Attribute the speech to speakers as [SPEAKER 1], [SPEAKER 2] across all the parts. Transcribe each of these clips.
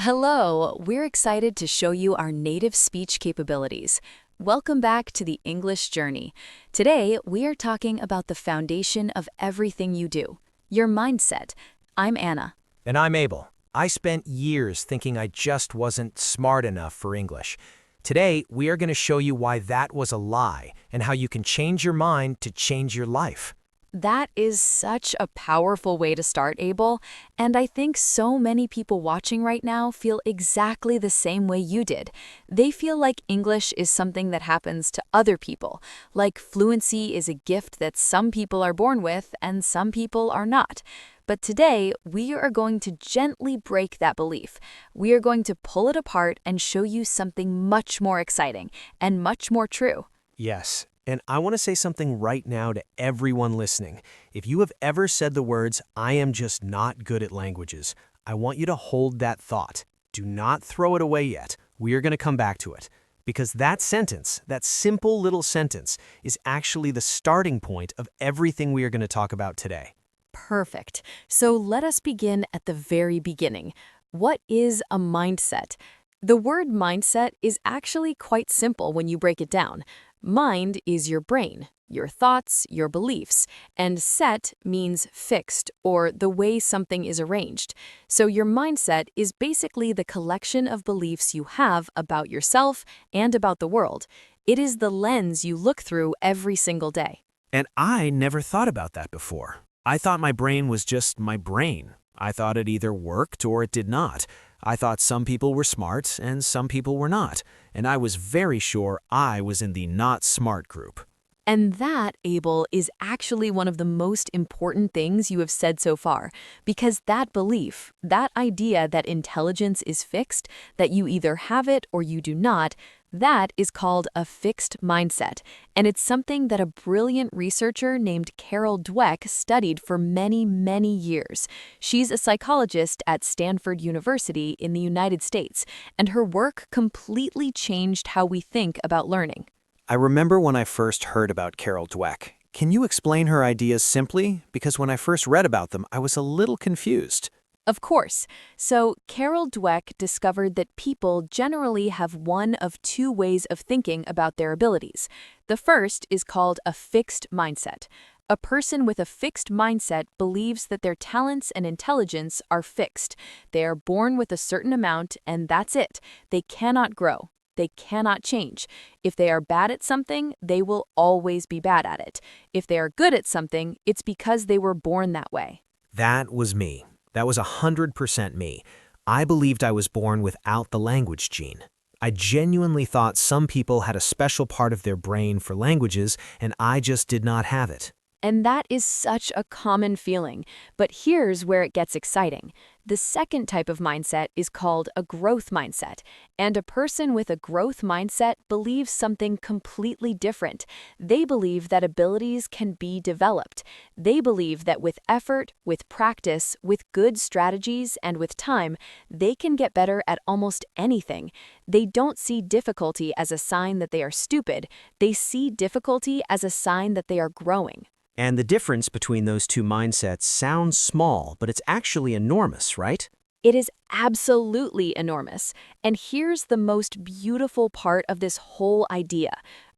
[SPEAKER 1] Hello, we're excited to show you our native speech capabilities. Welcome back to the English journey. Today, we are talking about the foundation of everything you do, your mindset. I'm Anna.
[SPEAKER 2] And I'm Abel. I spent years thinking I just wasn't smart enough for English. Today, we are going to show you why that was a lie and how you can change your mind to change your life.
[SPEAKER 1] That is such a powerful way to start, Abel, and I think so many people watching right now feel exactly the same way you did. They feel like English is something that happens to other people, like fluency is a gift that some people are born with and some people are not. But today, we are going to gently break that belief. We are going to pull it apart and show you something much more exciting and much more true.
[SPEAKER 2] Yes, and I want to say something right now to everyone listening. If you have ever said the words, "I am just not good at languages," I want you to hold that thought. Do not throw it away yet. We are going to come back to it. Because that sentence, that simple little sentence, is actually the starting point of everything we are going to talk about today.
[SPEAKER 1] Perfect. So let us begin at the very beginning. What is a mindset? The word mindset is actually quite simple when you break it down. Mind is your brain, your thoughts, your beliefs, and set means fixed or the way something is arranged. So your mindset is basically the collection of beliefs you have about yourself and about the world. It is the lens you look through every single day.
[SPEAKER 2] And I never thought about that before. I thought my brain was just my brain. I thought it either worked or it did not. I thought some people were smart and some people were not. And I was very sure I was in the not smart group.
[SPEAKER 1] And that, Abel, is actually one of the most important things you have said so far, because that belief, that idea that intelligence is fixed, that you either have it or you do not, that is called a fixed mindset, and it's something that a brilliant researcher named Carol Dweck studied for many, many years. She's a psychologist at Stanford University in the United States, and her work completely changed how we think about learning.
[SPEAKER 2] I remember when I first heard about Carol Dweck. Can you explain her ideas simply? Because when I first read about them, I was a little confused.
[SPEAKER 1] Of course. So Carol Dweck discovered that people generally have one of two ways of thinking about their abilities. The first is called a fixed mindset. A person with a fixed mindset believes that their talents and intelligence are fixed. They are born with a certain amount, and that's it. They cannot grow. They cannot change. If they are bad at something, they will always be bad at it. If they are good at something, it's because they were born that way.
[SPEAKER 2] That was me. That was 100% me. I believed I was born without the language gene. I genuinely thought some people had a special part of their brain for languages, and I just did not have it.
[SPEAKER 1] And that is such a common feeling. But here's where it gets exciting. The second type of mindset is called a growth mindset. And a person with a growth mindset believes something completely different. They believe that abilities can be developed. They believe that with effort, with practice, with good strategies, and with time, they can get better at almost anything. They don't see difficulty as a sign that they are stupid. They see difficulty as a sign that they are growing.
[SPEAKER 2] And the difference between those two mindsets sounds small, but it's actually enormous, right?
[SPEAKER 1] It is absolutely enormous. And here's the most beautiful part of this whole idea.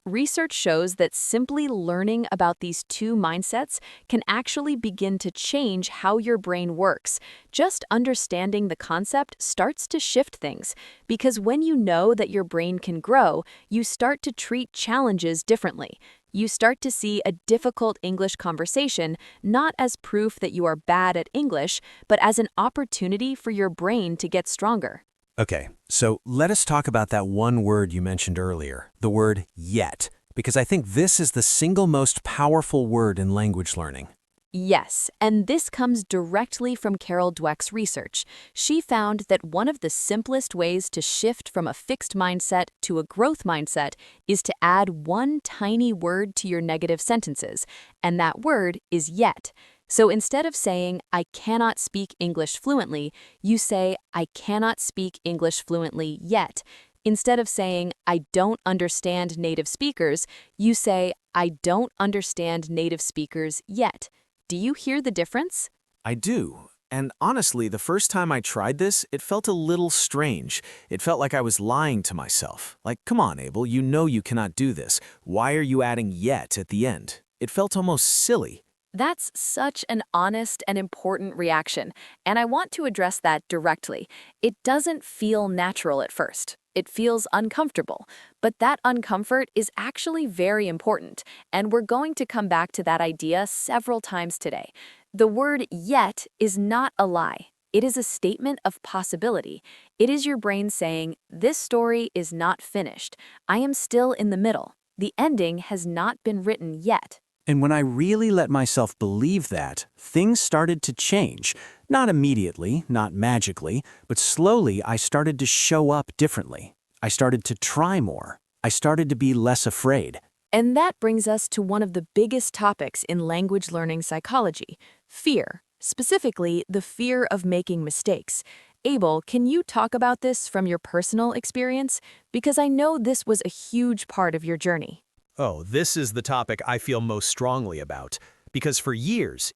[SPEAKER 1] Research shows that simply learning about these two mindsets can actually begin to change how your brain works. Just understanding the concept starts to shift things, because when you know that your brain can grow, you start to treat challenges differently. You start to see a difficult English conversation not as proof that you are bad at English, but as an opportunity for your brain to get stronger.
[SPEAKER 2] Okay, so let us talk about that one word you mentioned earlier, the word yet, because I think this is the single most powerful word in language learning.
[SPEAKER 1] Yes, and this comes directly from Carol Dweck's research. She found that one of the simplest ways to shift from a fixed mindset to a growth mindset is to add one tiny word to your negative sentences, and that word is yet. So instead of saying, "I cannot speak English fluently," you say, "I cannot speak English fluently yet." Instead of saying, "I don't understand native speakers," you say, "I don't understand native speakers yet." Do you hear the difference?
[SPEAKER 2] I do.
[SPEAKER 3] And honestly, the first time I tried this, it felt a little strange. It felt like I was lying to myself. Like, come on, Abel, you know you cannot do this. Why are you adding yet at the end? It felt almost silly.
[SPEAKER 1] That's such an honest and important reaction, and I want to address that directly. It doesn't feel natural at first. It feels uncomfortable, but that uncomfort is actually very important, and we're going to come back to that idea several times today. The word yet is not a lie. It is a statement of possibility. It is your brain saying, this story is not finished. I am still in the middle. The ending has not been written yet.
[SPEAKER 3] And when I really let myself believe that, things started to change. Not immediately, not magically, but slowly I started to show up differently. I started to try more. I started to be less afraid.
[SPEAKER 1] And that brings us to one of the biggest topics in language learning psychology, fear, specifically the fear of making mistakes. Abel, can you talk about this from your personal experience? Because I know this was a huge part of your journey.
[SPEAKER 2] Oh, this is the topic I feel most strongly about. Because for years,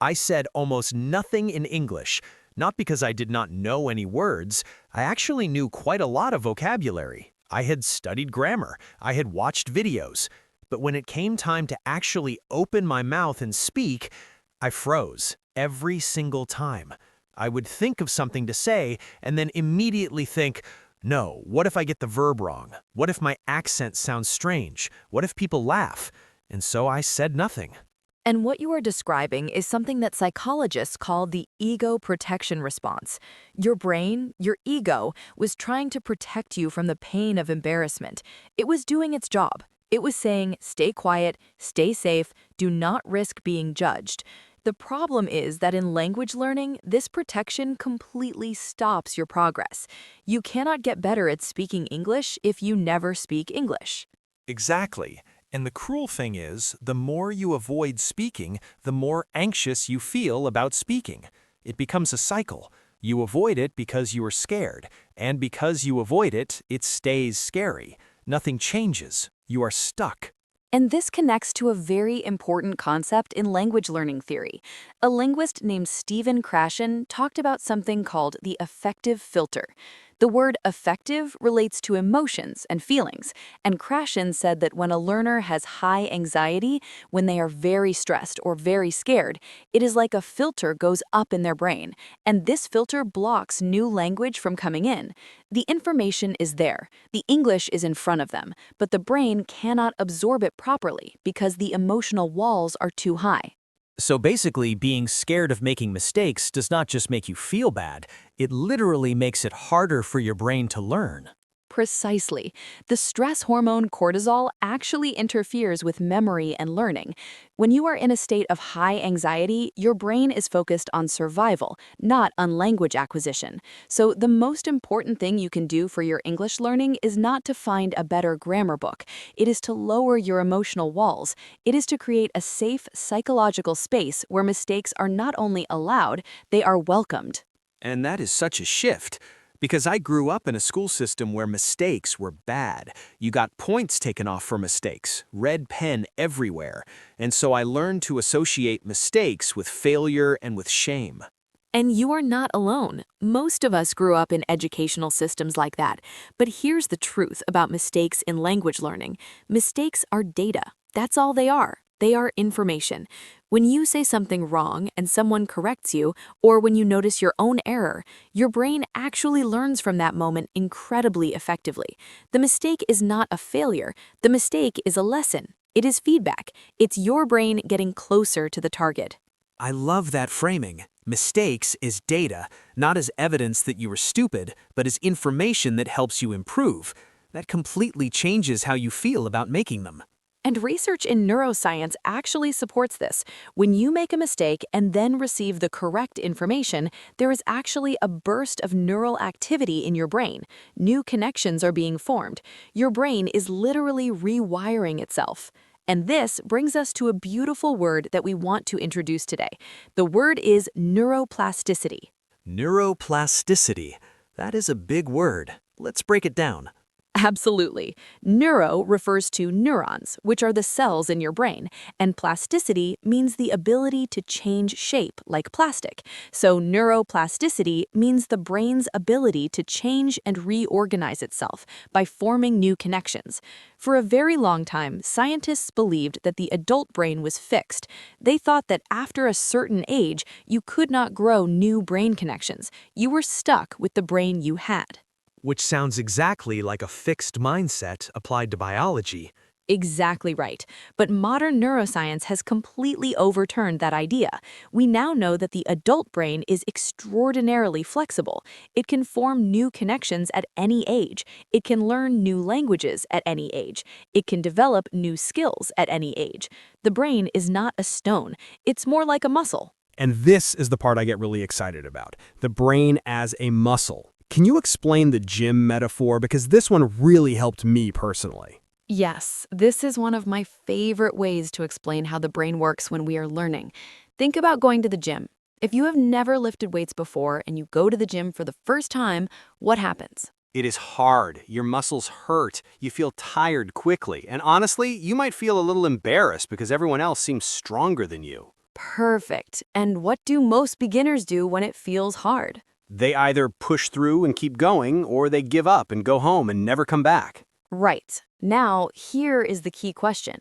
[SPEAKER 2] I said almost nothing in English. Not because I did not know any words, I actually knew quite a lot of vocabulary. I had studied grammar, I had watched videos. But when it came time to actually open my mouth and speak, I froze every single time. I would think of something to say and then immediately think, no, what if I get the verb wrong? What if my accent sounds strange? What if people laugh? And so I said nothing.
[SPEAKER 1] And what you are describing is something that psychologists call the ego protection response. Your brain, your ego, was trying to protect you from the pain of embarrassment. It was doing its job. It was saying, stay quiet, stay safe, do not risk being judged. The problem is that in language learning, this protection completely stops your progress. You cannot get better at speaking English if you never speak English.
[SPEAKER 4] Exactly. And the cruel thing is, the more you avoid speaking, the more anxious you feel about speaking. It becomes a cycle. You avoid it because you are scared, and because you avoid it, it stays scary. Nothing changes. You are stuck.
[SPEAKER 1] And this connects to a very important concept in language learning theory. A linguist named Stephen Krashen talked about something called the affective filter. The word affective relates to emotions and feelings, and Krashen said that when a learner has high anxiety, when they are very stressed or very scared, it is like a filter goes up in their brain, and this filter blocks new language from coming in. The information is there, the English is in front of them, but the brain cannot absorb it properly because the emotional walls are too high.
[SPEAKER 2] So basically, being scared of making mistakes does not just make you feel bad, it literally makes it harder for your brain to learn.
[SPEAKER 1] Precisely. The stress hormone cortisol actually interferes with memory and learning. When you are in a state of high anxiety, your brain is focused on survival, not on language acquisition. So the most important thing you can do for your English learning is not to find a better grammar book. It is to lower your emotional walls. It is to create a safe psychological space where mistakes are not only allowed, they are welcomed.
[SPEAKER 3] And that is such a shift. Because I grew up in a school system where mistakes were bad. You got points taken off for mistakes, red pen everywhere. And so I learned to associate mistakes with failure and with shame.
[SPEAKER 1] And you are not alone. Most of us grew up in educational systems like that. But here's the truth about mistakes in language learning. Mistakes are data. That's all they are. They are information. When you say something wrong and someone corrects you, or when you notice your own error, your brain actually learns from that moment incredibly effectively. The mistake is not a failure. The mistake is a lesson. It is feedback. It's your brain getting closer to the target.
[SPEAKER 3] I love that framing. Mistakes is data, not as evidence that you were stupid, but as information that helps you improve. That completely changes how you feel about making them.
[SPEAKER 1] And research in neuroscience actually supports this. When you make a mistake and then receive the correct information, there is actually a burst of neural activity in your brain. New connections are being formed. Your brain is literally rewiring itself. And this brings us to a beautiful word that we want to introduce today. The word is neuroplasticity.
[SPEAKER 3] Neuroplasticity. That is a big word. Let's break it down.
[SPEAKER 1] Absolutely. Neuro refers to neurons, which are the cells in your brain, and plasticity means the ability to change shape, like plastic. So neuroplasticity means the brain's ability to change and reorganize itself by forming new connections. For a very long time, scientists believed that the adult brain was fixed. They thought that after a certain age, you could not grow new brain connections. You were stuck with the brain you had.
[SPEAKER 2] Which sounds exactly like a fixed mindset applied to biology.
[SPEAKER 1] Exactly right. But modern neuroscience has completely overturned that idea. We now know that the adult brain is extraordinarily flexible. It can form new connections at any age. It can learn new languages at any age. It can develop new skills at any age. The brain is not a stone. It's more like a muscle.
[SPEAKER 3] And this is the part I get really excited about, the brain as a muscle. Can you explain the gym metaphor? Because this one really helped me personally.
[SPEAKER 1] Yes, this is one of my favorite ways to explain how the brain works when we are learning. Think about going to the gym. If you have never lifted weights before and you go to the gym for the first time, what happens?
[SPEAKER 3] It is hard. Your muscles hurt. You feel tired quickly. And honestly, you might feel a little embarrassed because everyone else seems stronger than you.
[SPEAKER 1] Perfect. And what do most beginners do when it feels hard?
[SPEAKER 3] They either push through and keep going, or they give up and go home and never come back.
[SPEAKER 1] Right. Now, here is the key question.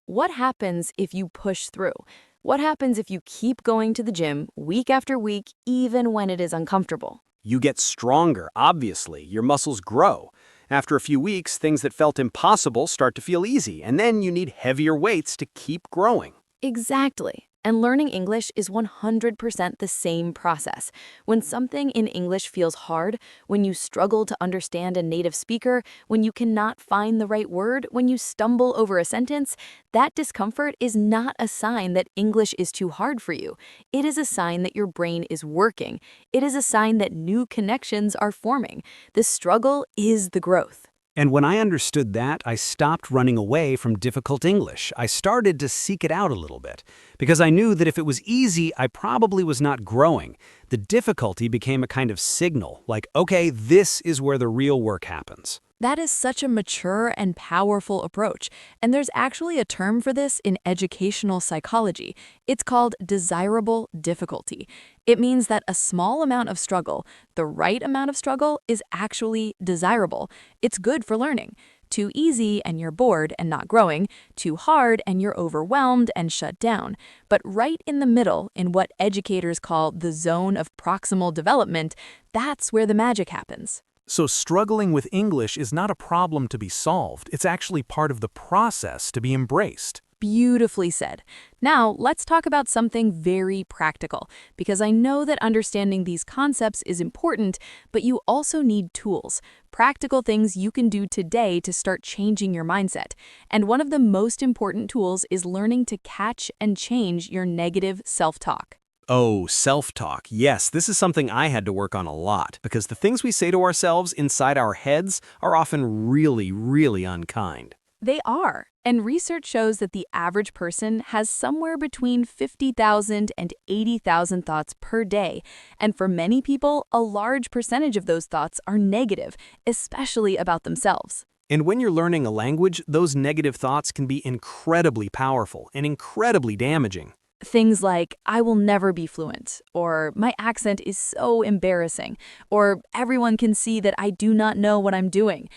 [SPEAKER 1] What happens if you push through? What happens if you keep going to the gym week after week, even when it is uncomfortable?
[SPEAKER 3] You get stronger, obviously. Your muscles grow. After a few weeks, things that felt impossible start to feel easy, and then you need heavier weights to keep growing.
[SPEAKER 1] Exactly. And learning English is 100% the same process. When something in English feels hard, when you struggle to understand a native speaker, when you cannot find the right word, when you stumble over a sentence, that discomfort is not a sign that English is too hard for you. It is a sign that your brain is working. It is a sign that new connections are forming. The struggle is the growth.
[SPEAKER 3] And when I understood that, I stopped running away from difficult English. I started to seek it out a little bit, because I knew that if it was easy, I probably was not growing. The difficulty became a kind of signal, like, okay, this is where the real work happens.
[SPEAKER 1] That is such a mature and powerful approach, and there's actually a term for this in educational psychology. It's called desirable difficulty. It means that a small amount of struggle, the right amount of struggle, is actually desirable. It's good for learning. Too easy and you're bored and not growing, too hard and you're overwhelmed and shut down. But right in the middle, in what educators call the zone of proximal development, that's where the magic happens.
[SPEAKER 4] So struggling with English is not a problem to be solved. It's actually part of the process to be embraced.
[SPEAKER 1] Beautifully said. Now, let's talk about something very practical, because I know that understanding these concepts is important, but you also need tools, practical things you can do today to start changing your mindset. And one of the most important tools is learning to catch and change your negative self-talk.
[SPEAKER 3] Oh, self-talk. Yes, this is something I had to work on a lot, because the things we say to ourselves inside our heads are often really, really unkind.
[SPEAKER 1] They are. And research shows that the average person has somewhere between 50,000 and 80,000 thoughts per day. And for many people, a large percentage of those thoughts are negative, especially about themselves.
[SPEAKER 3] And when you're learning a language, those negative thoughts can be incredibly powerful and incredibly damaging.
[SPEAKER 1] Things like, I will never be fluent, or my accent is so embarrassing, or everyone can see that I do not know what I'm doing.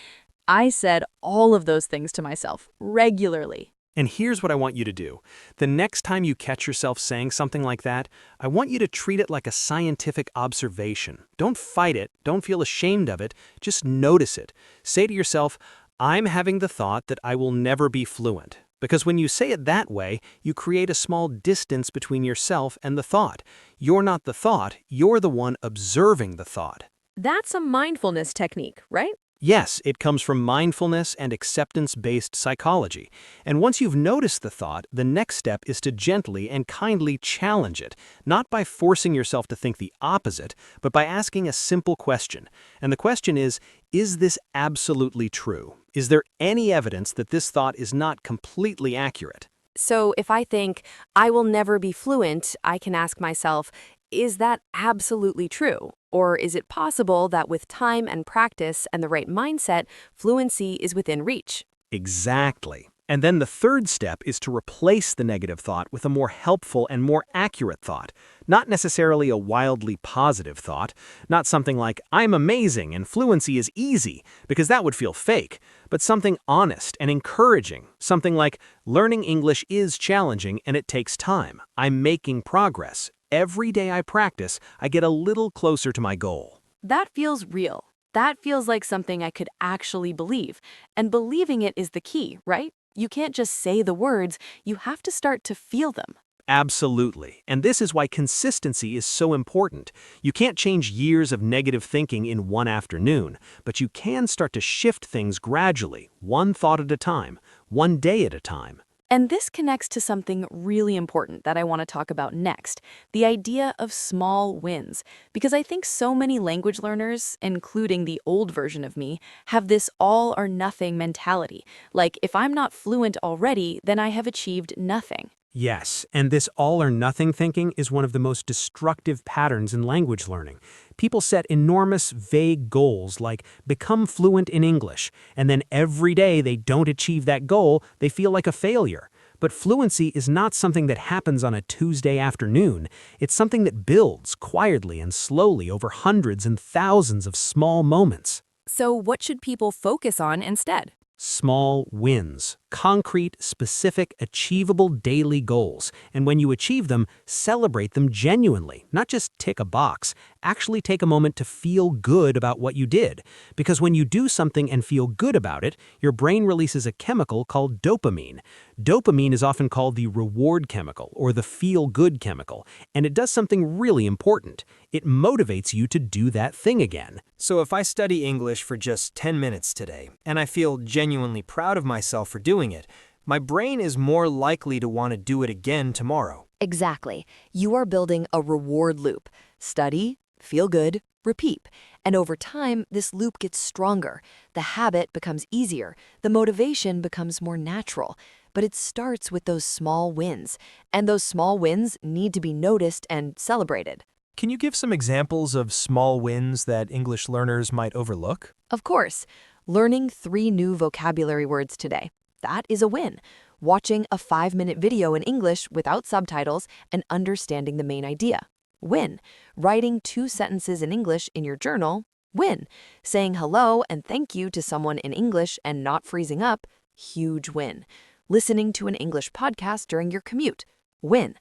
[SPEAKER 1] I said all of those things to myself regularly.
[SPEAKER 3] And here's what I want you to do. The next time you catch yourself saying something like that, I want you to treat it like a scientific observation. Don't fight it. Don't feel ashamed of it. Just notice it. Say to yourself, I'm having the thought that I will never be fluent. Because when you say it that way, you create a small distance between yourself and the thought. You're not the thought, you're the one observing the thought.
[SPEAKER 1] That's a mindfulness technique, right?
[SPEAKER 3] Yes, it comes from mindfulness and acceptance-based psychology. And once you've noticed the thought, the next step is to gently and kindly challenge it, not by forcing yourself to think the opposite, but by asking a simple question. And the question is this absolutely true? Is there any evidence that this thought is not completely accurate?
[SPEAKER 1] So if I think, I will never be fluent, I can ask myself, is that absolutely true? Or is it possible that with time and practice and the right mindset, fluency is within reach?
[SPEAKER 3] Exactly. And then the third step is to replace the negative thought with a more helpful and more accurate thought. Not necessarily a wildly positive thought, not something like, I'm amazing and fluency is easy, because that would feel fake, but something honest and encouraging, something like, learning English is challenging and it takes time. I'm making progress. Every day I practice, I get a little closer to my goal.
[SPEAKER 1] That feels real. That feels like something I could actually believe. And believing it is the key, right? You can't just say the words, you have to start to feel them.
[SPEAKER 3] Absolutely. And this is why consistency is so important. You can't change years of negative thinking in one afternoon, but you can start to shift things gradually, one thought at a time, one day at a time.
[SPEAKER 1] And this connects to something really important that I want to talk about next, the idea of small wins. Because I think so many language learners, including the old version of me, have this all or nothing mentality. Like, if I'm not fluent already, then I have achieved nothing.
[SPEAKER 2] Yes, and this all or nothing thinking is one of the most destructive patterns in language learning. People set enormous, vague goals like become fluent in English, and then every day they don't achieve that goal, they feel like a failure. But fluency is not something that happens on a Tuesday afternoon. It's something that builds quietly and slowly over hundreds and thousands of small moments.
[SPEAKER 1] So what should people focus on instead?
[SPEAKER 2] Small wins, concrete, specific, achievable daily goals. And when you achieve them, celebrate them genuinely, not just tick a box. Actually take a moment to feel good about what you did. Because when you do something and feel good about it, your brain releases a chemical called dopamine. Dopamine is often called the reward chemical or the feel-good chemical, and it does something really important. It motivates you to do that thing again.
[SPEAKER 5] So if I study English for just 10 minutes today, and I feel genuinely proud of myself for doing it, my brain is more likely to want to do it again tomorrow.
[SPEAKER 1] Exactly. You are building a reward loop. Study, feel good, repeat. And over time, this loop gets stronger. The habit becomes easier. The motivation becomes more natural. But it starts with those small wins. And those small wins need to be noticed and celebrated.
[SPEAKER 4] Can you give some examples of small wins that English learners might overlook?
[SPEAKER 1] Of course, learning 3 new vocabulary words today. That is a win. Watching a 5-minute video in English without subtitles and understanding the main idea. Win. Writing 2 sentences in English in your journal. Win. Saying hello and thank you to someone in English and not freezing up. Huge win. Listening to an English podcast during your commute. Win.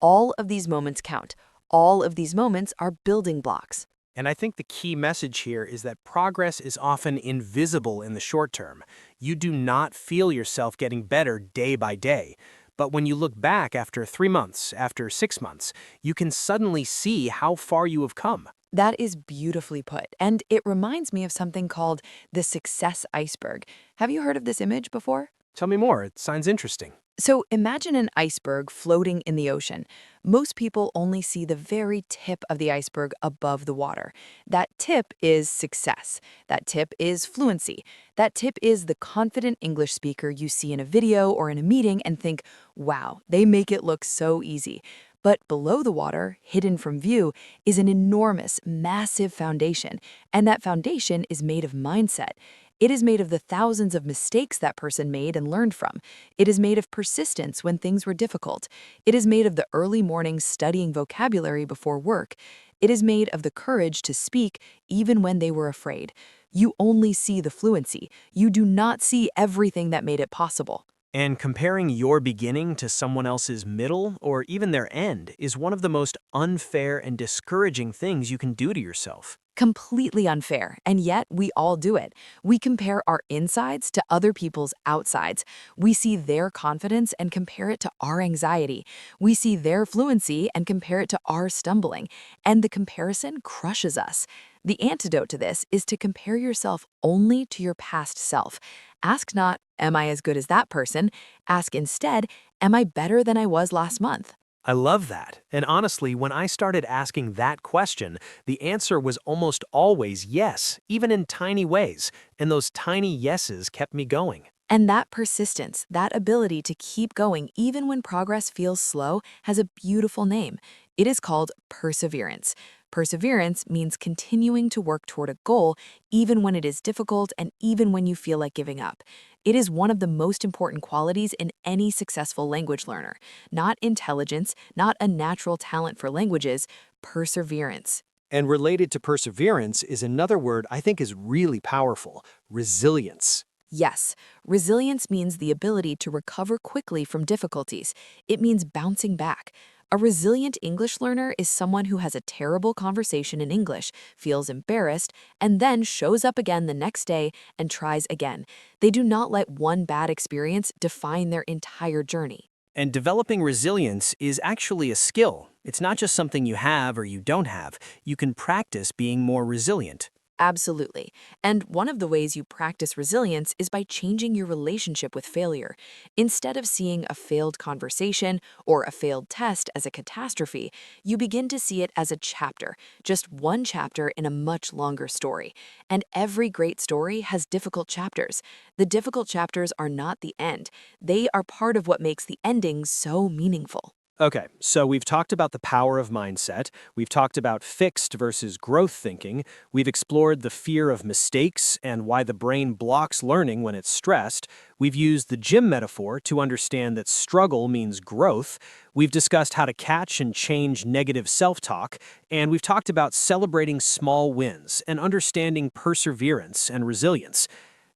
[SPEAKER 1] All of these moments count. All of these moments are building blocks.
[SPEAKER 2] And I think the key message here is that progress is often invisible in the short term. You do not feel yourself getting better day by day. But when you look back after 3 months, after 6 months, you can suddenly see how far you have come.
[SPEAKER 1] That is beautifully put, and it reminds me of something called the success iceberg. Have you heard of this image before?
[SPEAKER 2] Tell me more, it sounds interesting.
[SPEAKER 1] So imagine an iceberg floating in the ocean. Most people only see the very tip of the iceberg above the water. That tip is success. That tip is fluency. That tip is the confident English speaker you see in a video or in a meeting and think, wow, they make it look so easy. But below the water, hidden from view, is an enormous, massive foundation. And that foundation is made of mindset. It is made of the thousands of mistakes that person made and learned from. It is made of persistence when things were difficult. It is made of the early mornings studying vocabulary before work. It is made of the courage to speak even when they were afraid. You only see the fluency. You do not see everything that made it possible.
[SPEAKER 2] And comparing your beginning to someone else's middle or even their end is one of the most unfair and discouraging things you can do to yourself.
[SPEAKER 1] Completely unfair, and yet we all do it. We compare our insides to other people's outsides. We see their confidence and compare it to our anxiety. We see their fluency and compare it to our stumbling. And the comparison crushes us. The antidote to this is to compare yourself only to your past self. Ask not, am I as good as that person? Ask instead, am I better than I was last month?
[SPEAKER 2] I love that. And honestly, when I started asking that question, the answer was almost always yes, even in tiny ways. And those tiny yeses kept me going.
[SPEAKER 1] And that persistence, that ability to keep going even when progress feels slow, has a beautiful name. It is called perseverance. Perseverance means continuing to work toward a goal even when it is difficult and even when you feel like giving up. It is one of the most important qualities in any successful language learner. Not intelligence, not a natural talent for languages, perseverance.
[SPEAKER 2] And related to perseverance is another word I think is really powerful: resilience.
[SPEAKER 1] Yes, resilience means the ability to recover quickly from difficulties. It means bouncing back. A resilient English learner is someone who has a terrible conversation in English, feels embarrassed, and then shows up again the next day and tries again. They do not let one bad experience define their entire journey.
[SPEAKER 2] And developing resilience is actually a skill. It's not just something you have or you don't have. You can practice being more resilient.
[SPEAKER 1] Absolutely. And one of the ways you practice resilience is by changing your relationship with failure. Instead of seeing a failed conversation or a failed test as a catastrophe, you begin to see it as a chapter, just one chapter in a much longer story. And every great story has difficult chapters. The difficult chapters are not the end. They are part of what makes the ending so meaningful.
[SPEAKER 2] Okay, so we've talked about the power of mindset, we've talked about fixed versus growth thinking, we've explored the fear of mistakes and why the brain blocks learning when it's stressed, we've used the gym metaphor to understand that struggle means growth, we've discussed how to catch and change negative self-talk, and we've talked about celebrating small wins and understanding perseverance and resilience.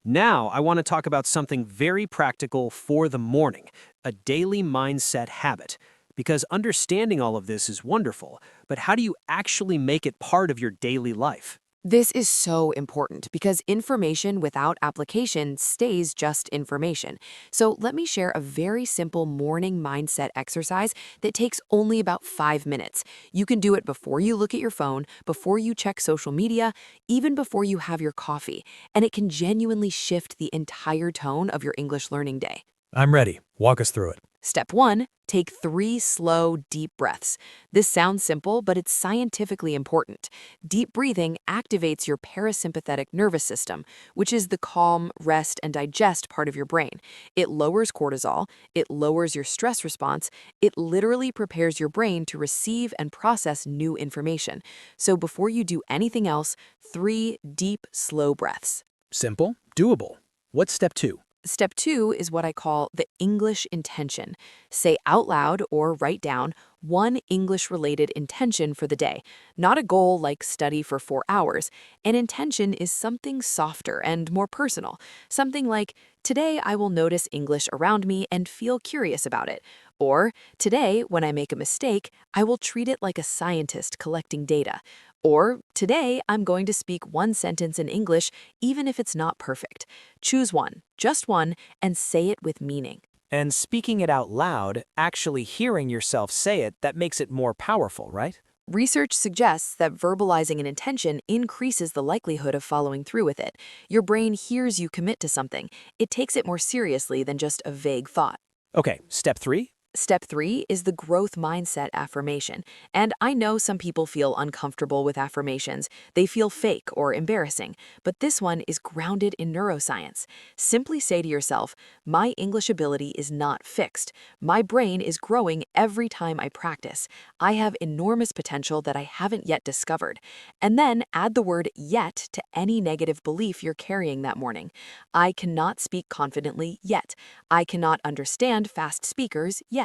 [SPEAKER 2] Now, I want to talk about something very practical for the morning, a daily mindset habit. Because understanding all of this is wonderful, but how do you actually make it part of your daily life?
[SPEAKER 1] This is so important because information without application stays just information. So let me share a very simple morning mindset exercise that takes only about 5 minutes. You can do it before you look at your phone, before you check social media, even before you have your coffee, and it can genuinely shift the entire tone of your English learning day.
[SPEAKER 4] I'm ready. Walk us through it.
[SPEAKER 1] Step 1, take 3 slow, deep breaths. This sounds simple, but it's scientifically important. Deep breathing activates your parasympathetic nervous system, which is the calm, rest, and digest part of your brain. It lowers cortisol, it lowers your stress response, it literally prepares your brain to receive and process new information. So before you do anything else, 3 deep, slow breaths.
[SPEAKER 2] Simple, doable. What's step 2?
[SPEAKER 1] Step 2 is what I call the English intention. Say out loud or write down one English-related intention for the day, not a goal like study for 4 hours. An intention is something softer and more personal, something like, today I will notice English around me and feel curious about it. Or, today, when I make a mistake, I will treat it like a scientist collecting data. Or, today, I'm going to speak one sentence in English, even if it's not perfect. Choose one, just one, and say it with meaning.
[SPEAKER 2] And speaking it out loud, actually hearing yourself say it, that makes it more powerful, right?
[SPEAKER 1] Research suggests that verbalizing an intention increases the likelihood of following through with it. Your brain hears you commit to something. It takes it more seriously than just a vague thought.
[SPEAKER 2] Okay, step 3?
[SPEAKER 1] Step 3 is the growth mindset affirmation. And I know some people feel uncomfortable with affirmations. They feel fake or embarrassing. But this one is grounded in neuroscience. Simply say to yourself, my English ability is not fixed. My brain is growing every time I practice. I have enormous potential that I haven't yet discovered. And then add the word yet to any negative belief you're carrying that morning. I cannot speak confidently yet. I cannot understand fast speakers yet.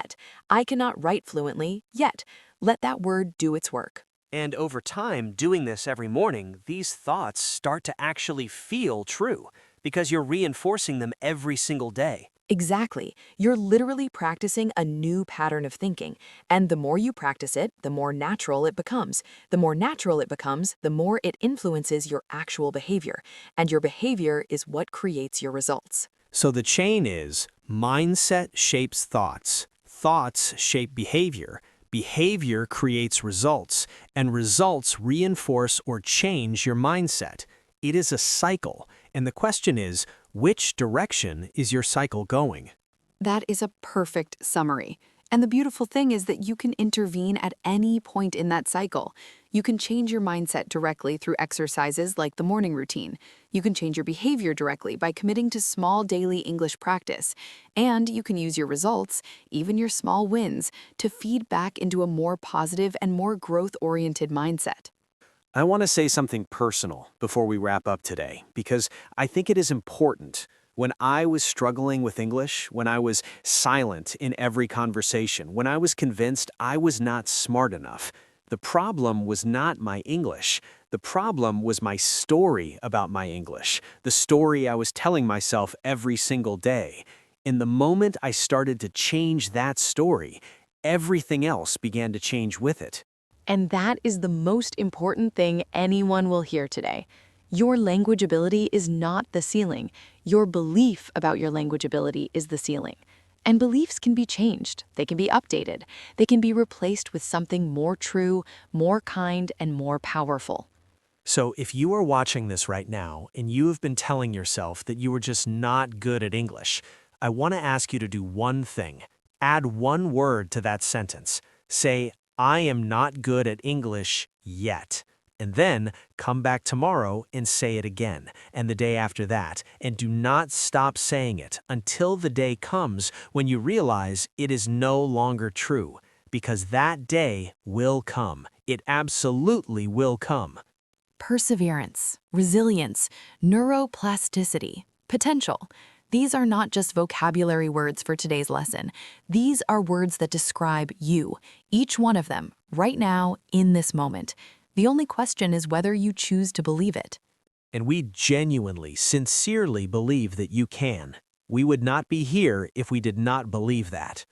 [SPEAKER 1] I cannot write fluently yet. Let that word do its work.
[SPEAKER 2] And over time, doing this every morning, these thoughts start to actually feel true because you're reinforcing them every single day.
[SPEAKER 1] Exactly. You're literally practicing a new pattern of thinking. And the more you practice it, the more natural it becomes. The more natural it becomes, the more it influences your actual behavior. And your behavior is what creates your results.
[SPEAKER 2] So the chain is mindset shapes thoughts. Thoughts shape behavior. Behavior creates results, and results reinforce or change your mindset. It is a cycle, and the question is, which direction is your cycle going?
[SPEAKER 6] That is a perfect summary. And the beautiful thing is that you can intervene at any point in that cycle. You can change your mindset directly through exercises like the morning routine. You can change your behavior directly by committing to small daily English practice. And you can use your results, even your small wins, to feed back into a more positive and more growth-oriented mindset.
[SPEAKER 3] I want to say something personal before we wrap up today, because I think it is important. When I was struggling with English, when I was silent in every conversation, when I was convinced I was not smart enough, the problem was not my English. The problem was my story about my English, the story I was telling myself every single day. In the moment I started to change that story, everything else began to change with it.
[SPEAKER 1] And that is the most important thing anyone will hear today. Your language ability is not the ceiling. Your belief about your language ability is the ceiling. And beliefs can be changed. They can be updated. They can be replaced with something more true, more kind, and more powerful.
[SPEAKER 2] So if you are watching this right now and you have been telling yourself that you are just not good at English, I want to ask you to do one thing. Add one word to that sentence. Say, I am not good at English yet. And then come back tomorrow and say it again, and the day after that, and do not stop saying it until the day comes when you realize it is no longer true, because that day will come. It absolutely will come.
[SPEAKER 1] Perseverance, resilience, neuroplasticity, potential. These are not just vocabulary words for today's lesson. These are words that describe you, each one of them, right now, in this moment. The only question is whether you choose to believe it.
[SPEAKER 2] And we genuinely, sincerely believe that you can. We would not be here if we did not believe that.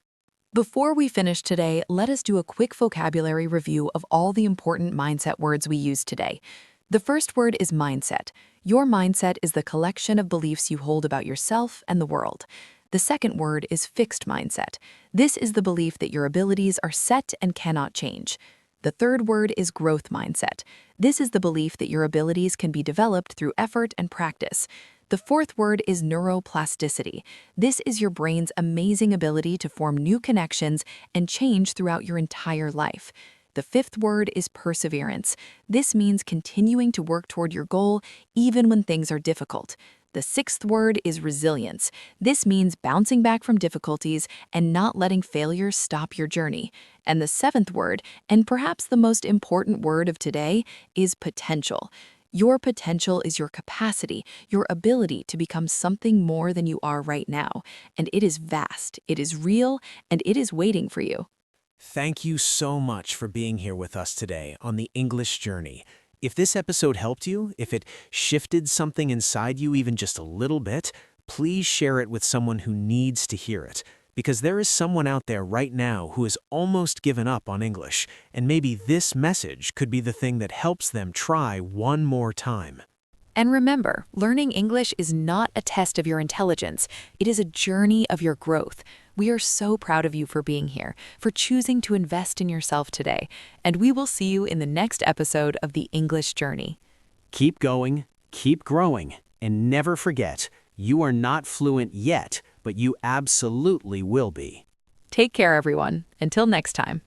[SPEAKER 1] Before we finish today, let us do a quick vocabulary review of all the important mindset words we used today. The first word is mindset. Your mindset is the collection of beliefs you hold about yourself and the world. The second word is fixed mindset. This is the belief that your abilities are set and cannot change. The third word is growth mindset. This is the belief that your abilities can be developed through effort and practice. The fourth word is neuroplasticity. This is your brain's amazing ability to form new connections and change throughout your entire life. The fifth word is perseverance. This means continuing to work toward your goal even when things are difficult. The sixth word is resilience. This means bouncing back from difficulties and not letting failure stop your journey. And the seventh word, and perhaps the most important word of today, is potential. Your potential is your capacity, your ability to become something more than you are right now. And it is vast, it is real, and it is waiting for you.
[SPEAKER 2] Thank you so much for being here with us today on the English Journey. If this episode helped you, if it shifted something inside you even just a little bit, please share it with someone who needs to hear it. Because there is someone out there right now who has almost given up on English, and maybe this message could be the thing that helps them try one more time.
[SPEAKER 1] And remember, learning English is not a test of your intelligence. It is a journey of your growth. We are so proud of you for being here, for choosing to invest in yourself today, and we will see you in the next episode of The English Journey.
[SPEAKER 2] Keep going, keep growing, and never forget, you are not fluent yet, but you absolutely will be.
[SPEAKER 1] Take care, everyone. Until next time.